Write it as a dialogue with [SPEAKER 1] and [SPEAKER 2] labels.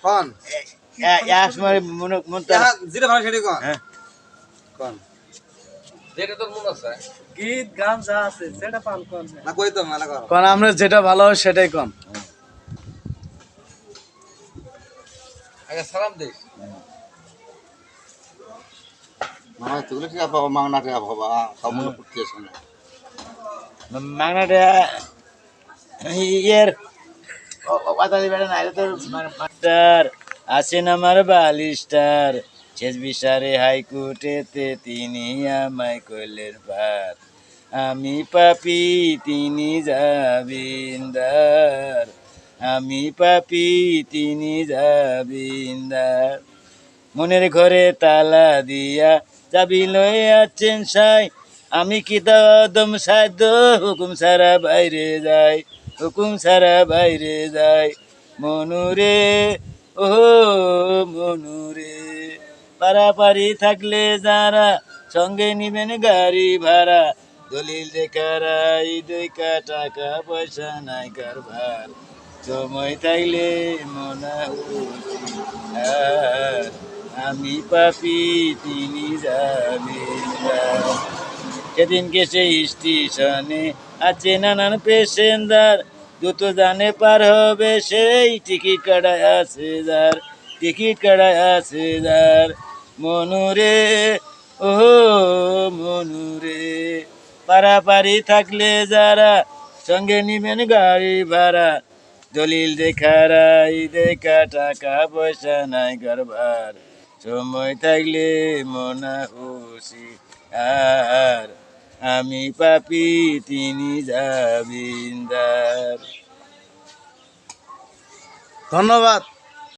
[SPEAKER 1] কোন
[SPEAKER 2] একসময় মনটা
[SPEAKER 1] যেটা ভালো সেটা কোন
[SPEAKER 2] হ্যাঁ
[SPEAKER 1] কোন
[SPEAKER 3] যেটা তোর মন আছে
[SPEAKER 4] গীত গান যা আছে সেটা পান কোন
[SPEAKER 1] না কই তো মেলা করো
[SPEAKER 2] কোন আমরা যেটা ভালো হয় সেটাই কোন
[SPEAKER 3] আগে সালাম দিস
[SPEAKER 1] না তুই কি আপা মাংনা রে বাবা কামুল করতে শুনে
[SPEAKER 2] মাংনাটা ইয়ের কথা দিবে না এটা তো মাস্টার আছেন আমার বালিস্টার শেষ বিচারে হাইকোর্টেতে তিনি আমায় কইলেন ভার আমি পাপী তিনি জামিনদার আমি পাপী তিনি জামিনদার মনের ঘরে তালা দিয়া চাবি লয়ে আছেন সাই আমি কি দম সাধ্য হুকুম সারা বাইরে যাই হুকুম সারা বাইরে যাই মনুরে ও মনুরে পারাপারি থাকলে যারা সঙ্গে নিবেন গাড়ি ভাড়া দলিল দেখারাই দেখা টাকা পয়সা নাই কারবার সময় থাকলে মনা আর আমি পাপি তিনি জামিনদার সেদিনকে সেই স্টেশনে আছে নানান পেসেঞ্জার দ্রুত জানে পার হবে সেই টিকিট কাটায় আছে যার টিকিট কাটায় আছে যার মনুরে ও মনুরে পারাপারি থাকলে যারা সঙ্গে নিবেন গাড়ি ভাড়া দলিল দেখারাই দেখা টাকা পয়সা নাই কারবার সময় থাকলে মনা খুশি আর আমি পাপি তিনি জামিনদার।
[SPEAKER 1] ধন্যবাদ।